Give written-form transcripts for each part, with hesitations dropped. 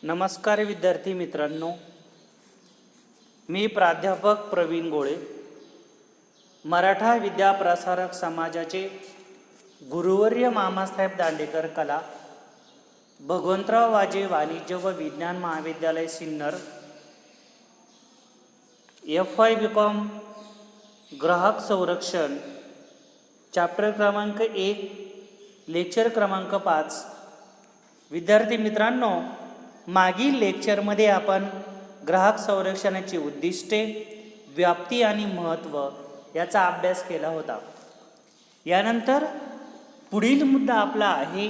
नमस्कार विद्यार्थी मित्रांनो, मी प्राध्यापक प्रवीण गोळे, मराठा विद्याप्रसारक समाजाचे गुरुवर्य मामासाहेब दांडेकर कला, भगवंतराव वाजे वाणिज्य व विज्ञान महाविद्यालय सिन्नर, FY BCom ग्राहक संरक्षण, चॅप्टर क्रमांक 1, लेक्चर क्रमांक 5. विद्यार्थी मित्रांनो, मागील लेक्चरमध्ये आपण ग्राहक संरक्षणाची उद्दिष्टे, व्याप्ती आणि महत्त्व याचा अभ्यास केला होता. यानंतर पुढील मुद्दा आपला आहे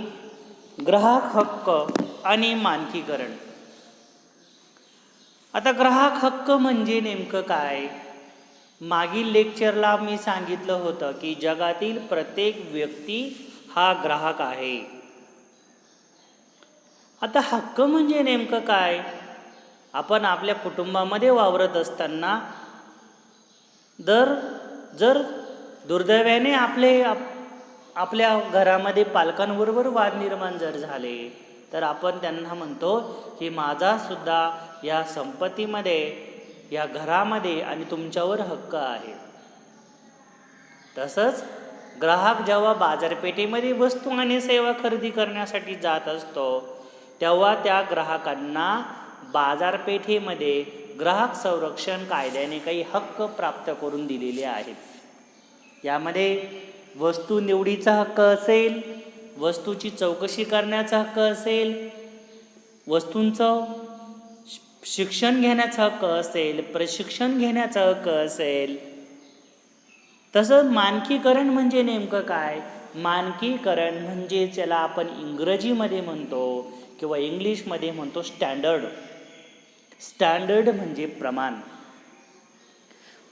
ग्राहक हक्क आणि मानकीकरण. आता ग्राहक हक्क म्हणजे नेमकं काय? मागील लेक्चरला मी सांगितलं होतं की जगातील प्रत्येक व्यक्ती हा ग्राहक आहे. आता हक्क म्हणजे नेमकं काय? आपण आपल्या कुटुंबामध्ये वावरत असताना जर दुर्दैवाने आपल्या घरामध्ये पालकांबरोबर वाद निर्माण जर झाले तर आपण त्यांना म्हणतो की माझा सुद्धा या संपत्तीमध्ये, या घरामध्ये आणि तुमच्यावर हक्क आहे. तसंच ग्राहक जेव्हा बाजारपेठेमध्ये वस्तू आणि सेवा खरेदी करण्यासाठी जात असतो तेव्हा त्या ग्राहकांना बाजारपेठेमध्ये ग्राहक संरक्षण कायद्याने काही हक्क प्राप्त करून दिलेले आहेत. यामध्ये वस्तू निवडीचा हक्क असेल, वस्तूची चौकशी करण्याचा हक्क असेल, वस्तूंचं शिक्षण घेण्याचा हक्क असेल, प्रशिक्षण घेण्याचा हक्क असेल. तसंच मानकीकरण म्हणजे नेमकं काय? मानकीकरण म्हणजे ज्याला आपण इंग्रजीमध्ये म्हणतो किंवा इंग्लिशमध्ये म्हणतो स्टँडर्ड. स्टँडर्ड म्हणजे प्रमाण.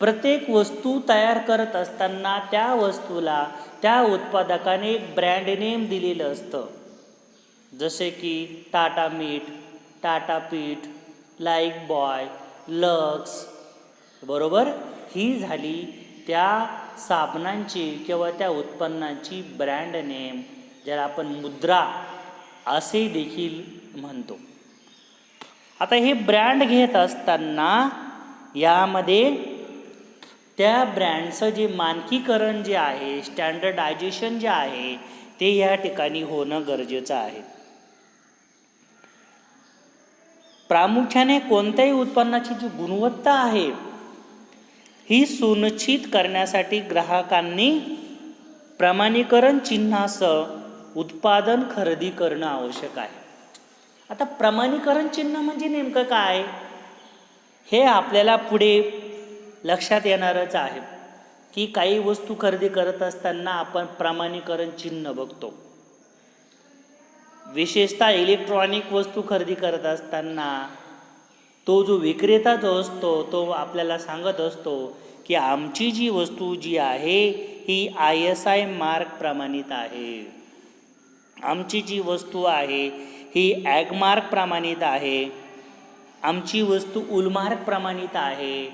प्रत्येक वस्तू तयार करत असताना त्या वस्तूला त्या उत्पादकाने एक ब्रँड नेम दिलेलं असतं. जसे की टाटा मीठ, टाटा पीठ, लाईफ बॉय, लक्स, बरोबर. ही झाली त्या साबणांची किंवा त्या उत्पन्नाची ब्रँड नेम, ज्याला आपण मुद्रा असे देखील म्हणतो. आता हे ब्रँड घेत असताना यामध्ये त्या ब्रँडचं जे मानकीकरण जे आहे, स्टँडर्डायझेशन जे आहे ते या ठिकाणी होणं गरजेचं आहे. प्रामुख्याने कोणत्याही उत्पन्नाची जी गुणवत्ता आहे ही सुनिश्चित करण्यासाठी ग्राहकांनी प्रमाणीकरण चिन्हासह उत्पादन खरेदी करणं आवश्यक आहे. आता प्रमाणीकरण चिन्ह म्हणजे नेमकं काय हे आपल्याला पुढे लक्षात येणारच आहे की काही वस्तू खरेदी करत असताना आपण प्रमाणीकरण चिन्ह बघतो. विशेषतः इलेक्ट्रॉनिक वस्तू खरेदी करत असताना तो जो विक्रेता जो असतो तो आपल्याला सांगत असतो की आमची जी वस्तू जी आहे ही ISI मार्क प्रमाणित आहे, आमची जी वस्तू आहे ही ॲगमार्क प्रमाणित आहे, आमची वस्तू उलमार्क प्रमाणित आहे.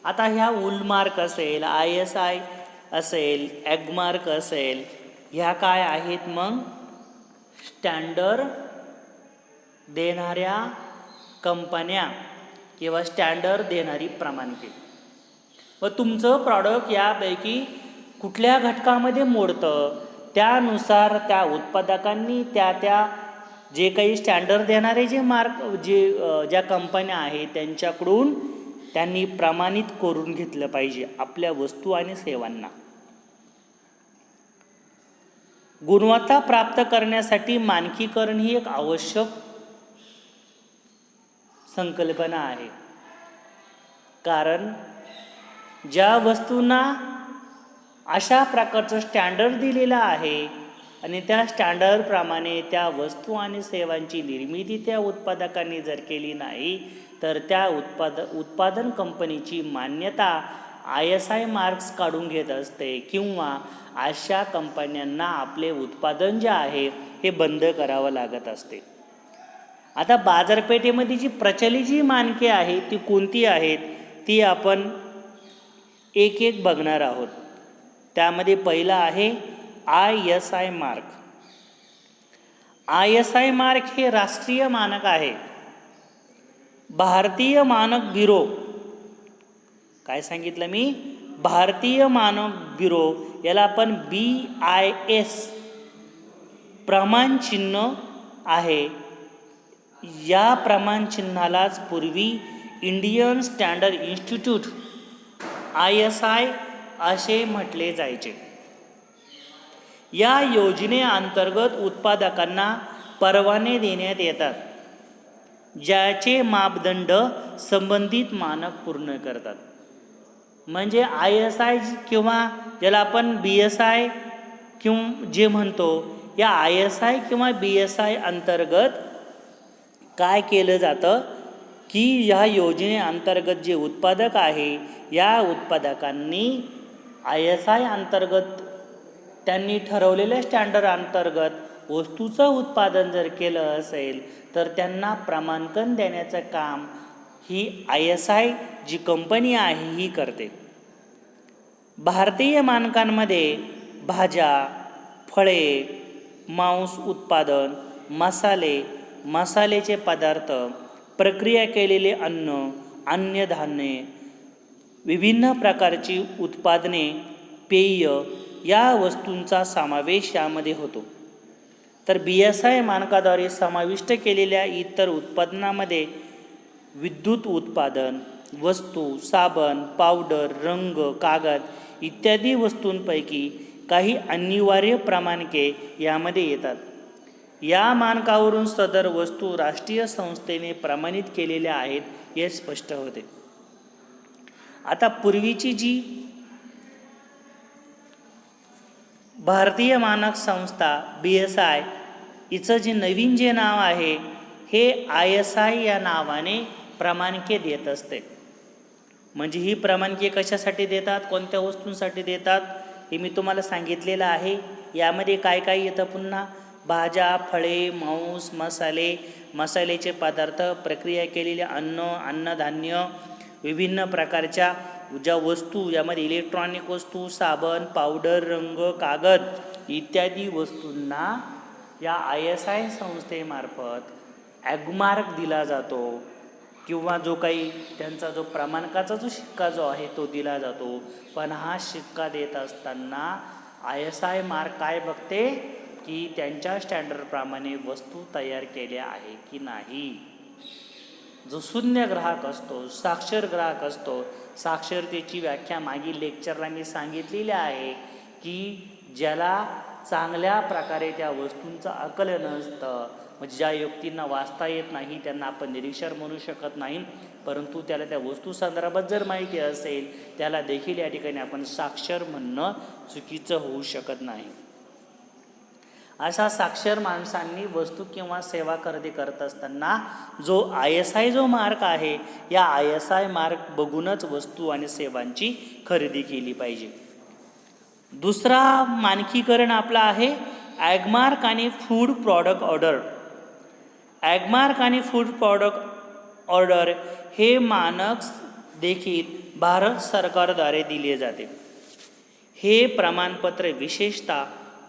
आता ह्या उलमार्क असेल, ISI असेल, ॲगमार्क असेल, ह्या काय आहेत? मग स्टँडर्ड देणाऱ्या कंपन्या किंवा स्टँडर्ड देणारी प्रमाणके. व तुमचं प्रॉडक्ट यापैकी कुठल्या घटकामध्ये मोडतं त्यानुसार त्या उत्पादकांनी त्या जे काही स्टँडर्ड देणारे जे ज्या कंपन्या आहेत त्यांच्याकडून त्यांनी प्रमाणित करून घेतलं पाहिजे आपल्या वस्तू आणि सेवांना. गुणवत्ता प्राप्त करण्यासाठी मानकीकरण ही एक आवश्यक संकल्पना आहे. कारण ज्या वस्तूंना अशा प्रकारचं स्टँडर्ड दिलेलं आहे आणि त्या स्टँडर्डप्रमाणे त्या वस्तू आणि सेवांची निर्मिती त्या उत्पादकांनी जर केली नाही तर त्या उत्पादन कंपनीची मान्यता ISI मार्क्स काढून घेत असते किंवा अशा कंपन्यांना आपले उत्पादन जे आहे हे बंद करावं लागत असते. आता बाजारपेठेमध्ये जी प्रचलित जी मानके आहेत ती कोणती आहेत ती आपण एक एक बघणार आहोत. त्यामध्ये पहिला आहे ISI मार्क. ISI मार्क हे राष्ट्रीय मानक आहे भारतीय मानक ब्युरो, काय सांगितलं मी, भारतीय मानक ब्युरो, याला आपण BIS प्रमाण चिन्ह आहे. या प्रमाण चिन्हालाच पूर्वी इंडियन स्टँडर्ड इन्स्टिट्यूट ISI असे म्हटले जायचे. या योजनेअंतर्गत उत्पादकांना परवाने देण्यात येतात ज्याचे मापदंड संबंधित मानक पूर्ण करतात. म्हणजे ISI किंवा ज्याला आपण BSI किंवा जे म्हणतो, या ISI किंवा BSI अंतर्गत काय केलं जातं की या योजनेअंतर्गत जे उत्पादक आहे या उत्पादकांनी ISI अंतर्गत त्यांनी ठरवलेल्या स्टँडर्ड अंतर्गत वस्तूचं उत्पादन जर केलं असेल तर त्यांना प्रमाणपत्र देण्याचं काम ही ISI जी कंपनी आहे ही करते. भारतीय मानकांमध्ये भाज्या, फळे, मांस उत्पादन, मसाले, मसाल्याचे पदार्थ, प्रक्रिया केलेले अन्न, अन्नधान्ये, विभिन्न प्रकारची उत्पादने, पेय या वस्तूंचा समावेश यामध्ये होतो. तर BSI मानकाद्वारे समाविष्ट केलेल्या इतर उत्पादनामध्ये विद्युत उत्पादन, वस्तू, साबण, पावडर, रंग, कागद इत्यादी वस्तूंपैकी काही अनिवार्य प्रमाणके यामध्ये येतात. या मानकावरून सदर वस्तू राष्ट्रीय संस्थेने प्रमाणित केलेल्या आहेत हे स्पष्ट होते. आता पूर्वीची जी भारतीय मानक संस्था BSI हिचं जे नवीन जे नाव आहे हे ISI या नावाने प्रमाणके देत असते. म्हणजे ही प्रमाणके कशासाठी देतात, कोणत्या वस्तूंसाठी देतात हे मी तुम्हाला सांगितलेलं आहे. यामध्ये काय काय येतं पुन्हा, भाज्या, फळे, मांस, मसाले, मसाल्याचे पदार्थ, प्रक्रिया केलेले अन्न, अन्नधान्य, विभिन्न प्रकारच्या ज्या वस्तू, यामध्ये इलेक्ट्रॉनिक वस्तू, साबण, पावडर, रंग, कागद इत्यादी वस्तूंना या ISI संस्थेमार्फत ॲग्मार्क दिला जातो किंवा जो काही त्यांचा जो प्रमाणकाचा जो शिक्का जो आहे तो दिला जातो. पण हा शिक्का देत असताना ISI मार्क काय बघते की त्यांच्या स्टँडर्डप्रमाणे वस्तू तयार केल्या आहे की नाही. जो शून्य ग्राहक असतो, साक्षर ग्राहक असतो, साक्षरतेची व्याख्या मागील लेक्चरला मी सांगितलेली आहे की ज्याला चांगल्या प्रकारे त्या वस्तूंचं आकलन असतं, म्हणजे ज्या व्यक्तींना वाचता येत नाही त्यांना आपण निरीक्षर म्हणू शकत नाही, परंतु त्याला त्या वस्तू संदर्भात जर माहिती असेल त्याला देखील या ठिकाणी आपण साक्षर म्हणणं चुकीचं होऊ शकत नाही. अशा साक्षर माणसांनी वस्तू किंवा सेवा खरेदी करत असताना जो ISI जो मार्क आहे या ISI मार्क बघूनच वस्तू आणि सेवांची खरेदी केली पाहिजे. दुसरा मानकीकरण आपला आहे ॲग्मार्क आणि फूड प्रॉडक्ट ऑर्डर. ॲग्मार्क आणि फूड प्रॉडक्ट ऑर्डर हे मानक देखील भारत सरकारद्वारे दिले जाते. हे प्रमाणपत्र विशेषतः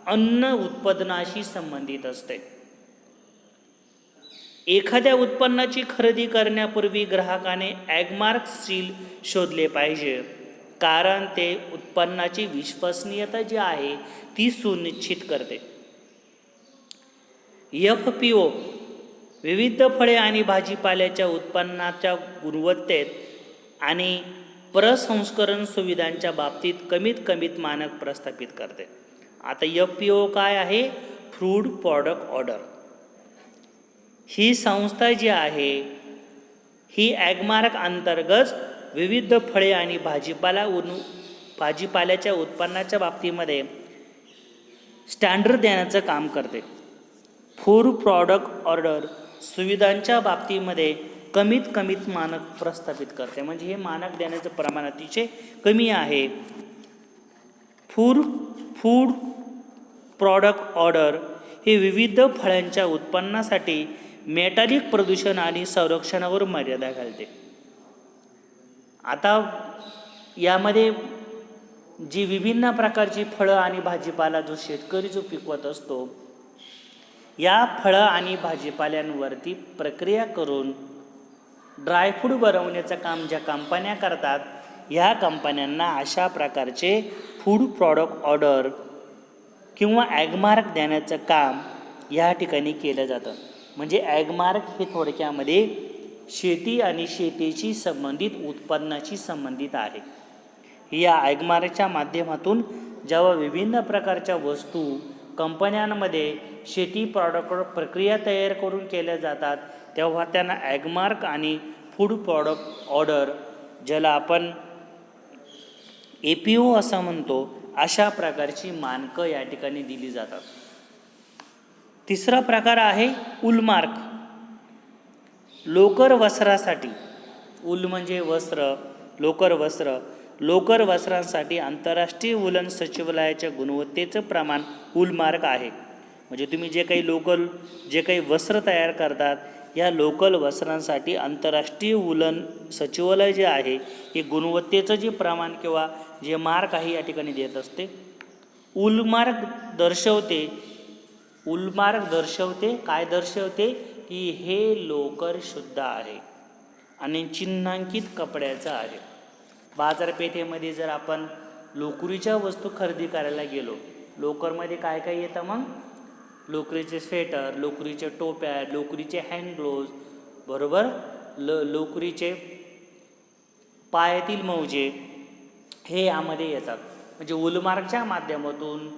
अन्न उत्पादनाशी संबंधित असते. एखाद्या उत्पन्नाची खरेदी करण्यापूर्वी ग्राहकाने ॲग्मार्क सील शोधले पाहिजे, कारण ते उत्पन्नाची विश्वसनीयता जी आहे ती सुनिश्चित करते. FPO विविध फळे आणि भाजीपाल्याच्या उत्पन्नाच्या गुणवत्तेत आणि प्रसंस्करण सुविधांच्या बाबतीत कमीत मानक प्रस्थापित करते. आता FPO काय आहे, फूड प्रॉडक्ट ऑर्डर. ही संस्था जी आहे ही ॲग्मार्क अंतर्गत विविध फळे आणि भाजीपाल्याच्या उत्पन्नाच्या बाबतीमध्ये स्टँडर्ड देण्याचं काम करते. फूड प्रॉडक्ट ऑर्डर सुविधांच्या बाबतीमध्ये कमीत मानक प्रस्थापित करते. म्हणजे हे मानक देण्याचं प्रमाण अतिशय कमी आहे. फूड प्रॉडक्ट ऑर्डर हे विविध फळांच्या उत्पन्नासाठी मेटालिक प्रदूषण आणि संरक्षणावर मर्यादा घालते. आता यामध्ये जी विभिन्न प्रकारची फळं आणि भाजीपाला जो शेतकरी जो पिकवत असतो, या फळं आणि भाजीपाल्यांवरती प्रक्रिया करून ड्रायफ्रूट बनवण्याचं काम ज्या कंपन्या करतात, ह्या कंपन्यांना अशा प्रकारचे फूड प्रॉडक्ट ऑर्डर किंवा ॲगमार्क देण्याचं काम या ठिकाणी केलं जातं. म्हणजे ॲगमार्क हे थोडक्यामध्ये शेती आणि शेतीशी संबंधित उत्पन्नाशी संबंधित आहे. या ॲगमार्कच्या माध्यमातून जेव्हा विभिन्न प्रकारच्या वस्तू कंपन्यांमध्ये शेती प्रॉडक्टवर प्रक्रिया तयार करून केल्या जातात, तेव्हा त्यांना ॲगमार्क आणि फूड प्रॉडक्ट ऑर्डर, ज्याला आपण APO असं म्हणतो, अशा प्रकारची मानकं या ठिकाणी दिली जातात. तिसरा प्रकार आहे उलमार्क. लोकर वस्त्रासाठी, उल म्हणजे वस्त्र, लोकर वस्त्रांसाठी आंतरराष्ट्रीय वूलन सचिवालयाच्या गुणवत्तेचं प्रमाण उलमार्क आहे. म्हणजे तुम्ही जे काही वस्त्र तयार करतात, या लोकल वस्त्रांसाठी आंतरराष्ट्रीय वूलन सचिवालय जे आहे, हे गुणवत्तेचं जे प्रमाण किंवा जे मार्क आहे या ठिकाणी देत असते. उलमार्क दर्शवते काय दर्शवते की हे लोकर शुद्ध आहे आणि चिन्हांकित कपड्याचं आहे. बाजारपेठेमध्ये जर आपण लोकरीच्या वस्तू खरेदी करायला गेलो, लोकरमध्ये काय काय येतं मग? लोकरीचे स्वेटर, लोकरीचे टोप्या, लोकरीचे हँड ग्लोव्ज, बरोबर, लोकरीचे पायातील मोजे, हे यामध्ये येतात. म्हणजे उलमार्कच्या माध्यमातून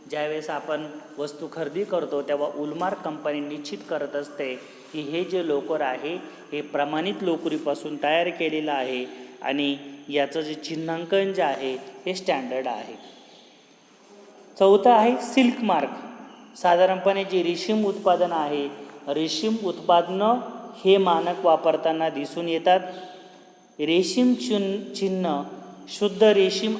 ज्यावेळेस आपण वस्तू खरेदी करतो, तेव्हा उलमार्क कंपनी निश्चित करत असते की हे जे लोकर आहे हे प्रमाणित लोकरीपासून तयार केलेलं आहे आणि याचं जे चिन्हांकन जे आहे हे स्टँडर्ड आहे. चौथं आहे सिल्क मार्क. साधारणपणे जे रेशीम उत्पादन आहे, रेशीम उत्पादनं हे मानक वापरताना दिसून येतात. रेशीम चिन्ह शुद्ध रेशीम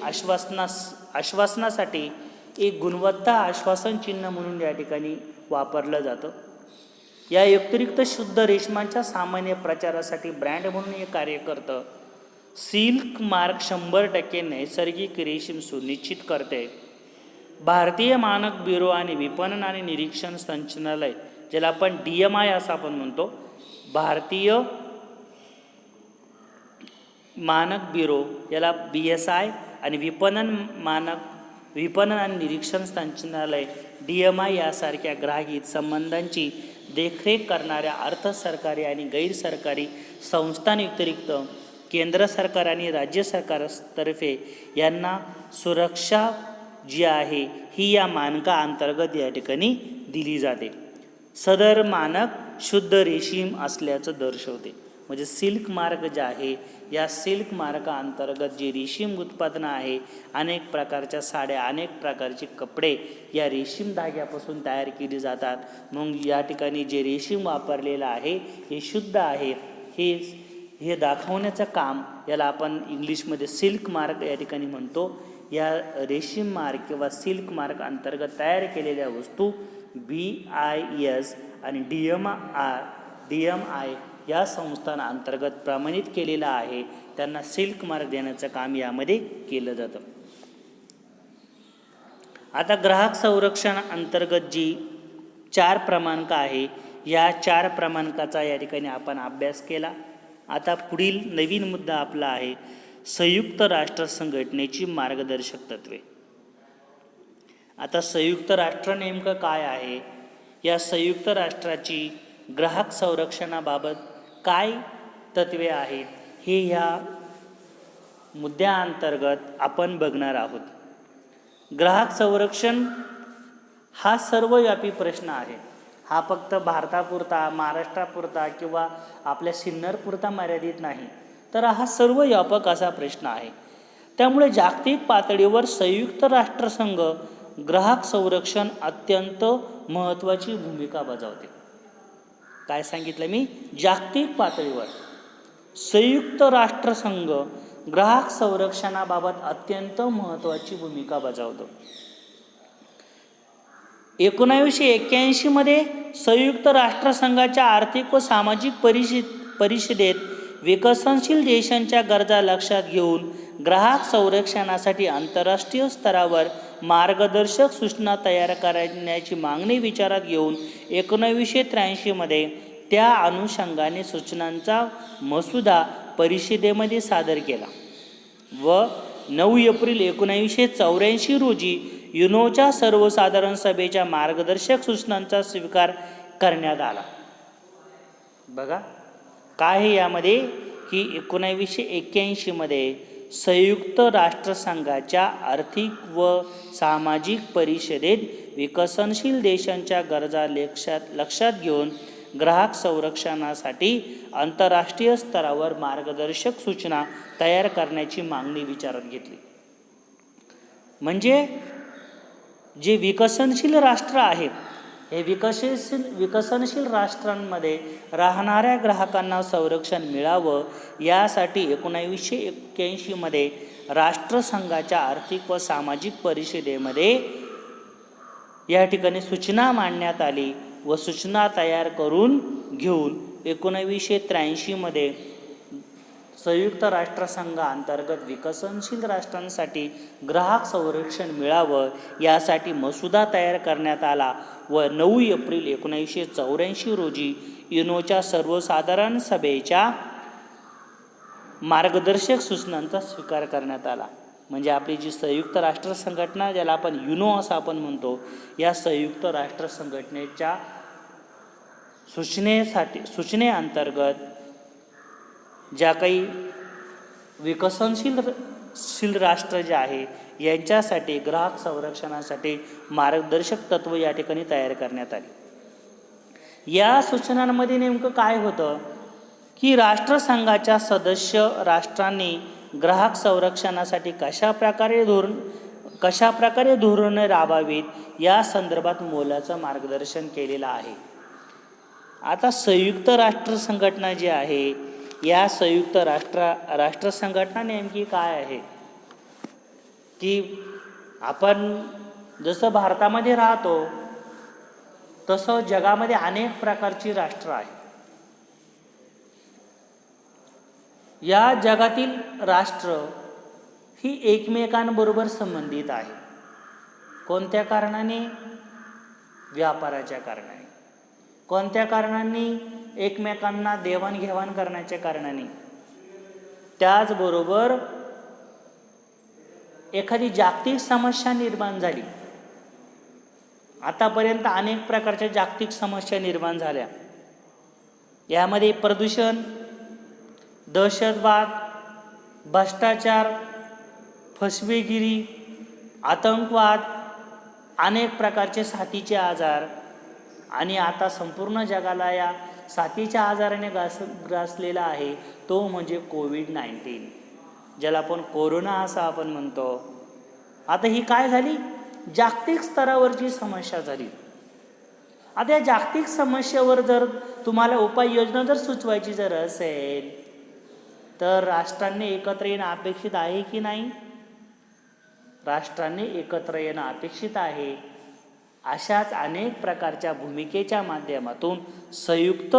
आश्वासनासाठी एक गुणवत्ता आश्वासन चिन्ह म्हणून या ठिकाणी वापरलं जातं. या व्यतिरिक्त शुद्ध रेशमांच्या सामान्य प्रचारासाठी ब्रँड म्हणून हे कार्य करतं. सिल्क मार्क 100% नैसर्गिक रेशीम सुनिश्चित करते. भारतीय मानक ब्युरो आणि विपणन आणि निरीक्षण संचालनालय, ज्याला आपण DMI असं आपण म्हणतो, भारतीय मानक ब्युरो, याला BSI, आणि विपणन आणि निरीक्षण संचालनालय DMI यासारख्या ग्राहक संबंधांची देखरेख करणाऱ्या अर्थ सरकारी आणि गैरसरकारी संस्थांव्यतिरिक्त केंद्र सरकार आणि राज्य सरकारतर्फे यांना सुरक्षा जी आहे ही या मानकाअंतर्गत या ठिकाणी दिली जाते. सदर मानक शुद्ध रेशीम असल्याचं दर्शवते. म्हणजे सिल्क मार्क जे आहे, या सिल्क मार्काअंतर्गत जे रेशीम उत्पादनं आहे, अनेक प्रकारच्या साड्या, अनेक प्रकारचे कपडे या रेशीम धाग्यापासून तयार केली जातात. मग या ठिकाणी जे रेशीम वापरलेलं आहे हे शुद्ध आहे हे दाखवण्याचं काम याला आपण इंग्लिशमध्ये सिल्क मार्क या ठिकाणी म्हणतो. या रेशीम मार्क किंवा सिल्क मार्क अंतर्गत तयार केलेल्या वस्तू BIS आणि DMI या संस्थांअंतर्गत प्रमाणित केलेला आहे. त्यांना सिल्क मार्क देण्याचं काम यामध्ये केलं जातं. आता ग्राहक संरक्षण अंतर्गत जी 4 क्रमांक आहे, या 4 क्रमांकाचा या ठिकाणी आपण अभ्यास केला. आता पुढील नवीन मुद्दा आपला आहे संयुक्त राष्ट्र संघटनेची मार्गदर्शक तत्वे. आता संयुक्त राष्ट्र नेमकं काय आहे, या संयुक्त राष्ट्राची ग्राहक संरक्षणाबाबत काय तत्वे आहेत, हे ह्या मुद्द्याअंतर्गत आपण बघणार आहोत. ग्राहक संरक्षण हा सर्वव्यापी प्रश्न आहे. हा फक्त भारतापुरता, महाराष्ट्रापुरता किंवा आपल्या सिन्नरपुरता मर्यादित नाही, तर हा सर्वव्यापक असा प्रश्न आहे. त्यामुळे जागतिक पातळीवर संयुक्त राष्ट्रसंघ ग्राहक संरक्षण अत्यंत महत्त्वाची भूमिका बजावते. काय सांगितलं मी? जागतिक पातळीवर संयुक्त राष्ट्रसंघ ग्राहक संरक्षणाबाबत अत्यंत महत्त्वाची भूमिका बजावतो. 1981 मध्ये संयुक्त राष्ट्रसंघाच्या आर्थिक व सामाजिक परिषदेत विकसनशील देशांच्या गरजा लक्षात घेऊन ग्राहक संरक्षणासाठी आंतरराष्ट्रीय स्तरावर मार्गदर्शक सूचना तयार करण्याची मागणी विचारात घेऊन 1983 मध्ये त्या अनुषंगाने सूचनांचा मसुदा परिषदेमध्ये सादर केला व 9 एप्रिल 1984 रोजी युनोच्या सर्वसाधारण सभेच्या मार्गदर्शक सूचनांचा स्वीकार करण्यात आला. बघा काय आहे यामध्ये की 1981 मध्ये संयुक्त राष्ट्रसंघाच्या आर्थिक व सामाजिक परिषदेत विकसनशील देशांच्या गरजा लक्षात घेऊन ग्राहक संरक्षणासाठी आंतरराष्ट्रीय स्तरावर मार्गदर्शक सूचना तयार करण्याची मागणी विचारात घेतली. म्हणजे जे विकसनशील राष्ट्र आहेत हे विकसनशील राष्ट्रांमध्ये राहणाऱ्या ग्राहकांना संरक्षण मिळावं यासाठी 1981 मध्ये राष्ट्रसंघाच्या आर्थिक व सामाजिक परिषदेमध्ये या ठिकाणी सूचना मांडण्यात आली व सूचना तयार करून घेऊन 1983 मध्ये संयुक्त राष्ट्रसंघाअंतर्गत विकसनशील राष्ट्रांसाठी ग्राहक संरक्षण मिळावं यासाठी मसुदा तयार करण्यात आला व 9 एप्रिल 1984 रोजी युनोच्या सर्वसाधारण सभेच्या मार्गदर्शक सूचनांचा स्वीकार करण्यात आला. म्हणजे आपली जी संयुक्त राष्ट्र संघटना ज्याला आपण युनो असं आपण म्हणतो, या संयुक्त राष्ट्र संघटनेच्या सूचनेअंतर्गत ज्या काही विकसनशील राष्ट्र जे आहे यांच्यासाठी ग्राहक संरक्षणासाठी मार्गदर्शक तत्व या ठिकाणी तयार करण्यात आली. या सूचनांमध्ये नेमकं काय होतं की राष्ट्रसंघाच्या सदस्य राष्ट्रांनी ग्राहक संरक्षणासाठी कशा प्रकारे धोरणे राबवावीत या संदर्भात मोलाचं मार्गदर्शन केलेलं आहे. आता संयुक्त राष्ट्र संघटना जी आहे या संयुक्त राष्ट्र संघटना नेमकी काय आहे की आपण जसं भारतामध्ये राहतो तसं जगामध्ये अनेक प्रकारची राष्ट्र आहेत. या जगातील राष्ट्र ही एकमेकांबरोबर संबंधित आहे. कोणत्या कारणाने? व्यापाराच्या कारणाने. कोणत्या कारणांनी? एकमेकांना देवाणघेवाण करण्याच्या कारणाने. त्याचबरोबर एखादी जागतिक समस्या निर्माण झाली. आतापर्यंत अनेक प्रकारच्या जागतिक समस्या निर्माण झाल्या. यामध्ये प्रदूषण, दहशतवाद, भ्रष्टाचार, फसवेगिरी, आतंकवाद, अनेक प्रकारचे साथीचे आजार आणि आता संपूर्ण जगाला या साथीच्या आजाराने ग्रासलेला आहे तो म्हणजे कोविड-19, ज्याला आपण कोरोना असं आपण म्हणतो. आता ही काय झाली? जागतिक स्तरावरची समस्या झाली. आता या जागतिक समस्येवर जर तुम्हाला उपाययोजना जर सुचवायची जर असेल तर राष्ट्रांनी एकत्र येणं अपेक्षित आहे की नाही? राष्ट्रांनी एकत्र येणं अपेक्षित आहे. अशाच अनेक प्रकारच्या भूमिकेच्या माध्यमातून संयुक्त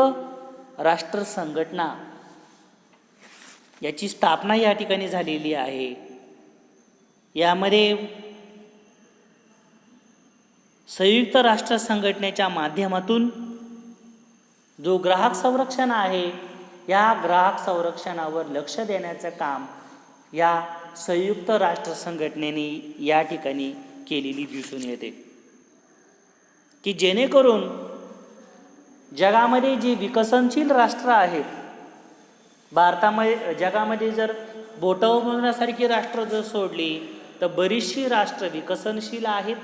राष्ट्र संघटना याची स्थापना या ठिकाणी झालेली आहे. यामध्ये संयुक्त राष्ट्र संघटनेच्या माध्यमातून जो ग्राहक संरक्षण आहे या ग्राहक संरक्षणावर लक्ष देण्याचं काम या संयुक्त राष्ट्र संघटनेने या ठिकाणी केलेली दिसून येते की जेणेकरून जगामध्ये जी विकसनशील राष्ट्र आहेत, भारतामध्ये जगामध्ये जर बोटं मोजण्यासारखी राष्ट्र जर सोडली तर बरीचशी राष्ट्र विकसनशील आहेत.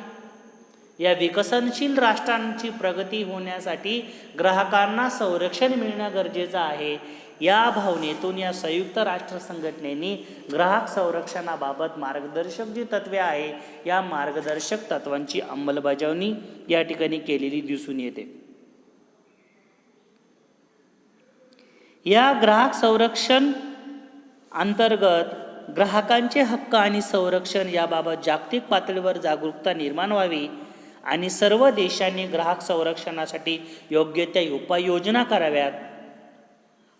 या विकसनशील राष्ट्रांची प्रगती होण्यासाठी ग्राहकांना संरक्षण मिळणं गरजेचं आहे. या भावनेतून या संयुक्त राष्ट्र संघटनेने ग्राहक संरक्षणाबाबत मार्गदर्शक जी तत्वे आहे या मार्गदर्शक तत्वांची अंमलबजावणी या ठिकाणी केलेली दिसून येते. या ग्राहक संरक्षण अंतर्गत ग्राहकांचे हक्क आणि संरक्षण याबाबत जागतिक पातळीवर जागरूकता निर्माण व्हावी आणि सर्व देशांनी ग्राहक संरक्षणासाठी योग्य त्या उपाययोजना कराव्यात.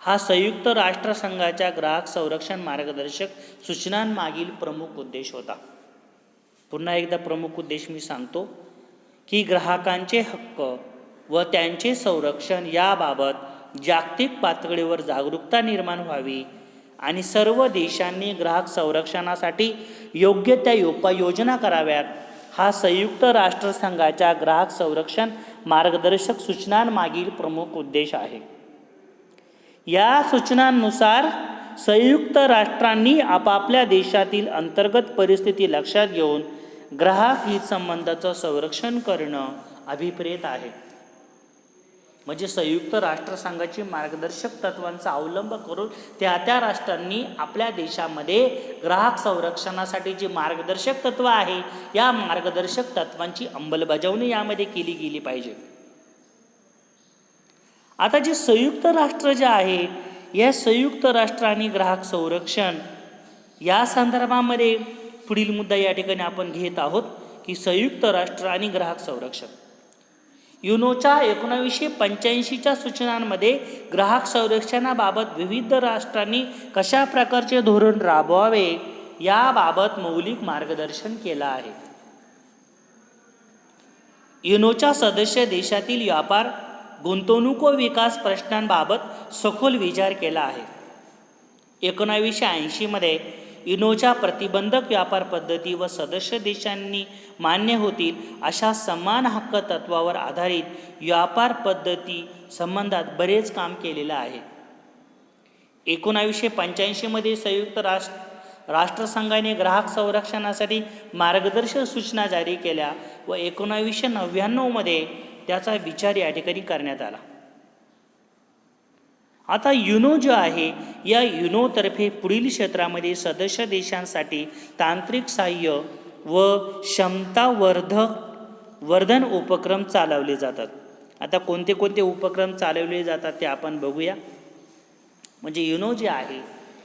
हा संयुक्त राष्ट्रसंघाच्या ग्राहक संरक्षण मार्गदर्शक सूचनांमागील प्रमुख उद्देश होता. पुन्हा एकदा प्रमुख उद्देश मी सांगतो की ग्राहकांचे हक्क व त्यांचे संरक्षण याबाबत जागतिक पातळीवर जागरूकता निर्माण व्हावी आणि सर्व देशांनी ग्राहक संरक्षणासाठी योग्य त्या उपाययोजना कराव्यात, हा संयुक्त राष्ट्रसंघाच्या ग्राहक संरक्षण मार्गदर्शक सूचनांमागील प्रमुख उद्देश आहे. या सूचनांनुसार संयुक्त राष्ट्रांनी आपापल्या देशातील अंतर्गत परिस्थिती लक्षात घेऊन ग्राहक हित संबंधाचं संरक्षण करणं अभिप्रेत आहे. म्हणजे संयुक्त राष्ट्रसंघाची मार्गदर्शक तत्वांचा अवलंब करून त्या राष्ट्रांनी आपल्या देशामध्ये ग्राहक संरक्षणासाठी जी मार्गदर्शक तत्व आहे, या मार्गदर्शक तत्वांची अंमलबजावणी यामध्ये केली गेली पाहिजे. आता जे संयुक्त राष्ट्र जे आहे, या संयुक्त राष्ट्र आणि ग्राहक संरक्षण या संदर्भामध्ये पुढील मुद्दा या ठिकाणी आपण घेत आहोत की संयुक्त राष्ट्र आणि ग्राहक संरक्षण. युनोच्या 1985च्या सूचनांमध्ये ग्राहक संरक्षणाबाबत विविध राष्ट्रांनी कशा प्रकारचे धोरण राबवावे याबाबत मौलिक मार्गदर्शन केलं आहे. युनोच्या सदस्य देशातील व्यापार, गुंतवणूक व विकास प्रश्नांबाबत सखोल विचार केला आहे. 1980मध्ये युनोच्या प्रतिबंधक व्यापार पद्धती व सदस्य देशांनी मान्य होतील अशा समान हक्क तत्वावर आधारित व्यापार पद्धती संबंधात बरेच काम केलेलं आहे. 1985मध्ये संयुक्त राष्ट्रसंघाने ग्राहक संरक्षणासाठी मार्गदर्शक सूचना जारी केल्या व 1999मध्ये त्याचा विचार या ठिकाणी करण्यात आला. आता युनो जो आहे, या युनोतर्फे पुढील क्षेत्रामध्ये सदस्य देशांसाठी तांत्रिक सहाय्य व क्षमता वर्धन उपक्रम चालवले जातात. आता कोणते कोणते उपक्रम चालवले जातात ते आपण बघूया. म्हणजे युनो जे आहे,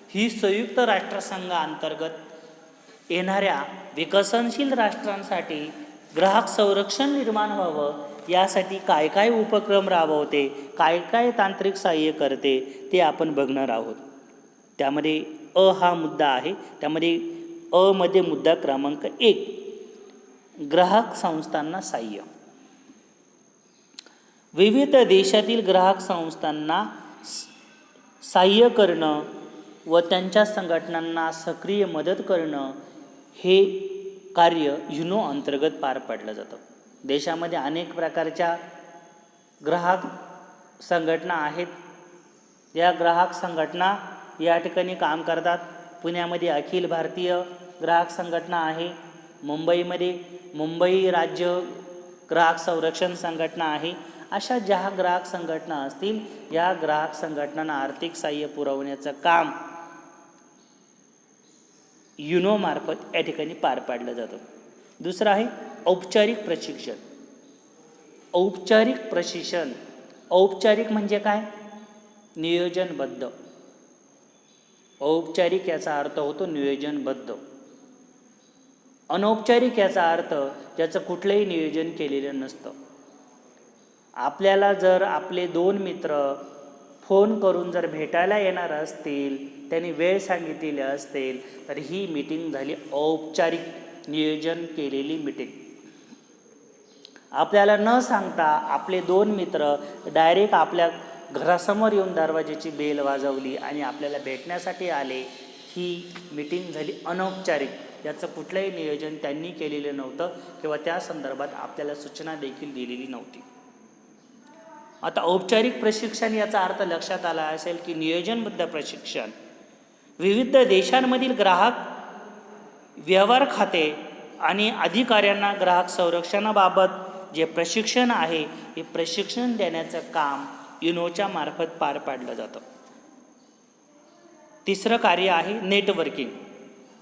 ही संयुक्त राष्ट्रसंघाअंतर्गत येणाऱ्या विकसनशील राष्ट्रांसाठी ग्राहक संरक्षण निर्माण व्हावं यासाठी काय काय उपक्रम राबवते, काय काय तांत्रिक सहाय्य करते ते आपण बघणार आहोत. त्यामध्ये हा मुद्दा आहे. त्यामध्ये मध्ये मुद्दा क्रमांक 1, ग्राहक संस्थांना सहाय्य. विविध देशातील ग्राहक संस्थांना सहाय्य करणं व त्यांच्या संघटनांना सक्रिय मदत करणं हे कार्य युनो अंतर्गत पार पाडलं जातं. देशामध्ये अनेक प्रकारच्या ग्राहक संघटना आहेत. या ग्राहक संघटना या ठिकाणी काम करतात. पुण्यामध्ये अखिल भारतीय ग्राहक संघटना आहे. मुंबईमध्ये मुंबई राज्य ग्राहक संरक्षण संघटना आहे. अशा ज्या ग्राहक संघटना असतील, या ग्राहक संघटनांना आर्थिक सहाय्य पुरवण्याचं काम युनो मार्फत या ठिकाणी पार पाडलं जातं. दुसरं आहे औपचारिक प्रशिक्षण. औपचारिक प्रशिक्षण, औपचारिक म्हणजे काय? नियोजनबद्ध. औपचारिक याचा अर्थ होतो नियोजनबद्ध. अनौपचारिक याचा अर्थ ज्याचं कुठलंही नियोजन केलेलं नसतं. आपल्याला जर आपले 2 मित्र फोन करून जर भेटायला येणार असतील, त्यांनी वेळ सांगितलेली असतील, तर ही मीटिंग झाली औपचारिक नियोजन केलेली मीटिंग. आपल्याला न सांगता आपले 2 मित्र डायरेक्ट आपल्या घरासमोर येऊन दरवाजाची बेल वाजवली आणि आपल्याला भेटण्यासाठी आले, ही मीटिंग झाली अनौपचारिक. याचं कुठलंही नियोजन त्यांनी केलेलं नव्हतं किंवा त्या संदर्भात आपल्याला सूचना देखील दिलेली नव्हती. आता औपचारिक प्रशिक्षण याचा अर्थ लक्षात आला असेल की नियोजनबद्ध प्रशिक्षण. विविध देशांमधील ग्राहक व्यवहार खाते आणि अधिकाऱ्यांना ग्राहक संरक्षणाबाबत जे प्रशिक्षण आहे, हे प्रशिक्षण देण्याचं काम युनोच्या मार्फत पार पाडलं जातं. तिसरं कार्य आहे नेटवर्किंग.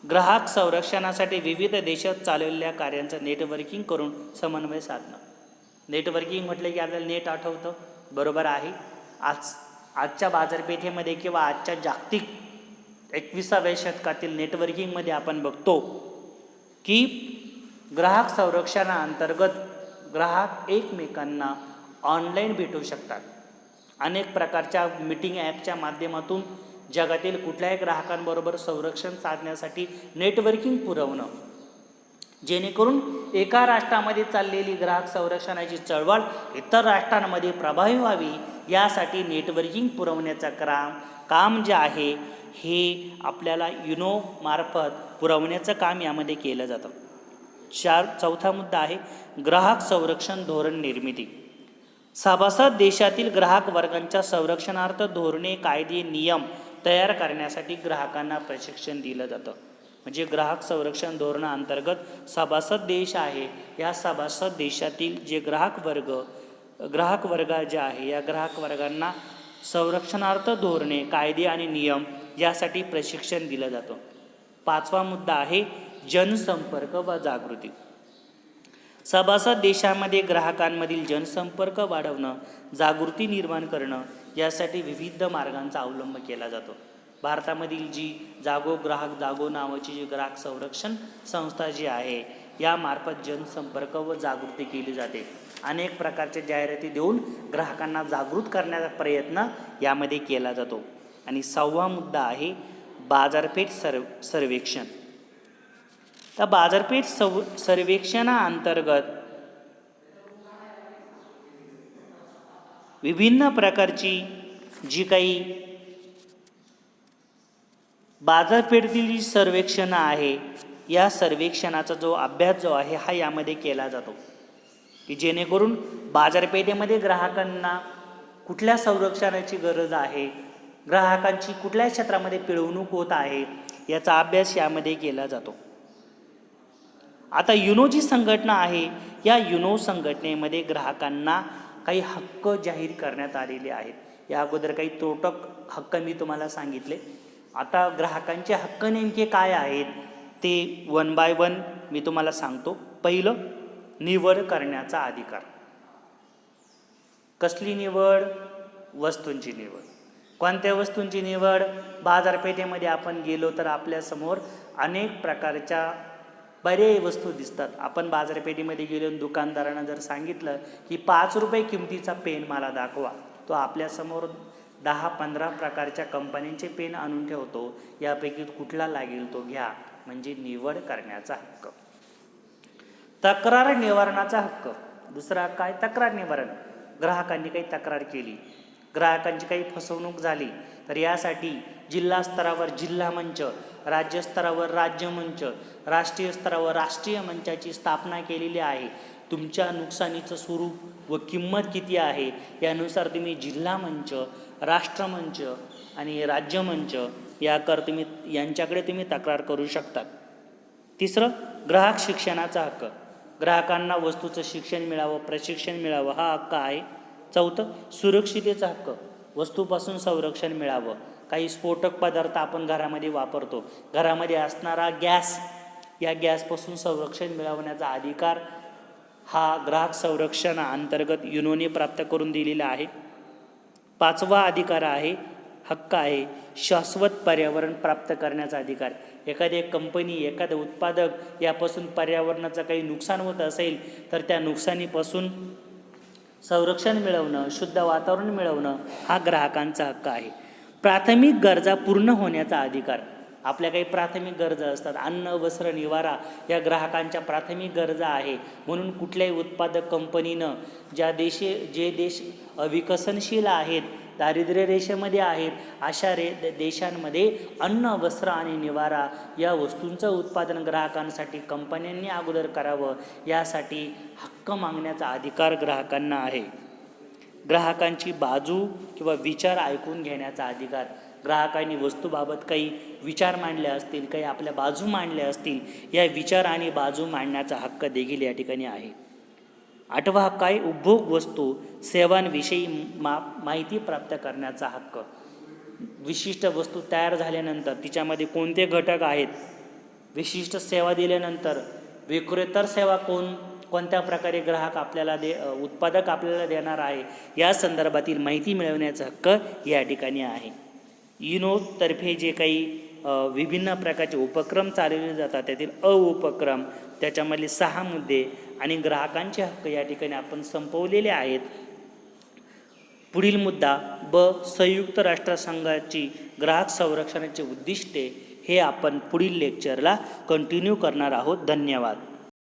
ग्राहक संरक्षणासाठी विविध देशात चालवलेल्या कार्यांचं नेटवर्किंग करून समन्वय साधणं. नेटवर्किंग म्हटलं की आपल्याला नेट आठवतं, बरोबर आहे. आजच्या बाजारपेठेमध्ये किंवा आजच्या जागतिक 21व्या शतकातील नेटवर्किंगमध्ये आपण बघतो की ग्राहक संरक्षणाअंतर्गत ग्राहक एकमेकांना ऑनलाईन भेटू शकतात. अनेक प्रकारच्या मीटिंग ॲपच्या माध्यमातून जगातील कुठल्याही ग्राहकांबरोबर संरक्षण साधण्यासाठी नेटवर्किंग पुरवणं जेणेकरून एका राष्ट्रामध्ये चाललेली ग्राहक संरक्षणाची चळवळ इतर राष्ट्रांमध्ये प्रभावी व्हावी यासाठी नेटवर्किंग पुरवण्याचं काम जे आहे हे आपल्याला युनो मार्फत पुरवण्याचं काम यामध्ये केलं जातं. चौथा मुद्दा आहे ग्राहक संरक्षण धोरण निर्मिती. सभासद देशातील ग्राहक वर्गांच्या संरक्षणार्थ धोरणे, कायदे, नियम तयार करण्यासाठी ग्राहकांना प्रशिक्षण दिलं जातं. म्हणजे ग्राहक संरक्षण धोरणाअंतर्गत सभासद देश आहे, या सभासद देशातील जे ग्राहक वर्ग जे आहे या ग्राहक वर्गांना संरक्षणार्थ धोरणे, कायदे आणि नियम यासाठी प्रशिक्षण दिलं जातं. पाचवा मुद्दा आहे जनसंपर्क व जागृती. सभासद देशामध्ये ग्राहकांमधील जनसंपर्क वाढवणं, जागृती निर्माण करणं यासाठी विविध मार्गांचा अवलंब केला जातो. भारतामधील जी जागो नावाची जी ग्राहक संरक्षण संस्था जी आहे यामार्फत जनसंपर्क व जागृती केली जाते. अनेक प्रकारच्या जाहिराती देऊन ग्राहकांना जागृत करण्याचा प्रयत्न यामध्ये केला जातो. आणि सहावा मुद्दा आहे बाजारपेठ सर्वेक्षण. तर बाजारपेठ सर्वेक्षणाअंतर्गत विभिन्न प्रकारची जी काही बाजारपेठेतील सर्वेक्षण आहे या सर्वेक्षणाचा जो अभ्यास जो आहे हा यामध्ये केला जातो की जेणेकरून बाजारपेठेमध्ये ग्राहकांना कुठल्या संरक्षणाची गरज आहे, ग्राहकांची कुठल्या क्षेत्रामध्ये पिळवणूक होत आहे याचा अभ्यास यामध्ये केला जातो. आता युनो जी संघटना आहे या युनो संघटनेमध्ये ग्राहकांना काही हक्क जाहीर करण्यात आलेले आहेत. या अगोदर काही त्रोटक हक्क मी तुम्हाला सांगितले. आता ग्राहकांचे हक्क नेमके काय आहेत ते 1 बाय 1 मी तुम्हाला सांगतो. पहिलं, निवड करण्याचा अधिकार. कसली निवड? वस्तूंची निवड. कोणत्या वस्तूंची निवड? बाजारपेठेमध्ये आपण गेलो तर आपल्यासमोर अनेक प्रकारच्या पर्यायी वस्तू दिसतात. आपण बाजारपेठेमध्ये गेलो दुकानदारांना जर सांगितलं की 5 रुपये किमतीचा पेन मला दाखवा, तो आपल्यासमोर 10-15 प्रकारच्या कंपन्यांचे पेन आणून ठेवतो. यापैकी कुठला लागेल तो घ्या. म्हणजे निवड करण्याचा हक्क. तक्रार निवारणाचा हक्क. दुसरा काय? तक्रार निवारण. ग्राहकांनी काही तक्रार केली, ग्राहकांची काही फसवणूक झाली तर यासाठी जिल्हा स्तरावर जिल्हा मंच, राज्य स्तरावर राज्य मंच, राष्ट्रीय स्तरावर राष्ट्रीय मंचाची स्थापना केलेली आहे. तुमच्या नुकसानीचं स्वरूप व किंमत किती आहे यानुसार तुम्ही जिल्हा मंच, राष्ट्रमंच आणि राज्यमंच यांच्याकडे तुम्ही तक्रार करू शकता. तिसरं, ग्राहक शिक्षणाचा हक्क. ग्राहकांना वस्तूचं शिक्षण मिळावं, प्रशिक्षण मिळावं हा हक्क आहे. चौथं, सुरक्षितेचा हक्क. वस्तूपासून संरक्षण मिळावं. काही स्फोटक पदार्थ आपण घरामध्ये वापरतो, घरामध्ये असणारा गॅस, या गॅसपासून संरक्षण मिळवण्याचा अधिकार हा ग्राहक संरक्षणाअंतर्गत युनोने प्राप्त करून दिलेला आहे. पाचवा अधिकार आहे, हक्क आहे शाश्वत पर्यावरण प्राप्त करण्याचा अधिकार. एखादी कंपनी, एखादं उत्पादक यापासून पर्यावरणाचं काही नुकसान होत असेल तर त्या नुकसानीपासून संरक्षण मिळवणं, शुद्ध वातावरण मिळवणं हा ग्राहकांचा हक्क आहे. प्राथमिक गरजा पूर्ण होण्याचा अधिकार. आपल्या काही प्राथमिक गरजा असतात, अन्न, वस्त्र, निवारा या ग्राहकांच्या प्राथमिक गरजा आहे. म्हणून कुठल्याही उत्पादक कंपनीनं जे देश अविकसनशील आहेत, दारिद्र्य रेषेमध्ये आहेत, अशा देशांमध्ये अन्न, वस्त्र आणि निवारा या वस्तूंचं उत्पादन ग्राहकांसाठी कंपन्यांनी अगोदर करावं. यासाठी हक्क मागण्याचा अधिकार ग्राहकांना आहे. ग्राहकांची बाजू किंवा विचार ऐकून घेण्याचा अधिकार. ग्राहकांनी वस्तूबाबत काही विचार मांडले असतील, काही आपल्या बाजू मांडल्या असतील, या विचार आणि बाजू मांडण्याचा हक्क देखील या ठिकाणी आहे. आठवा हक्क आहे उपभोग वस्तू सेवांविषयी माहिती प्राप्त करण्याचा हक्क. विशिष्ट वस्तू तयार झाल्यानंतर तिच्यामध्ये कोणते घटक आहेत, विशिष्ट सेवा दिल्यानंतर विक्रेतर सेवा कोणत्या प्रकारे ग्राहक आपल्याला उत्पादक आपल्याला देणार आहे या संदर्भातील माहिती मिळवण्याचा हक्क या ठिकाणी आहे. युनोतर्फे जे काही विभिन्न प्रकारचे उपक्रम चालवले जातात त्यातील उपक्रम, त्याच्यामधले 6 मुद्दे आणि ग्राहकांचे हक्क या ठिकाणी आपण संपवलेले आहेत. पुढील मुद्दा संयुक्त राष्ट्रसंघाची ग्राहक संरक्षणाची उद्दिष्टे हे आपण पुढील लेक्चरला कंटिन्यू करणार आहोत. धन्यवाद.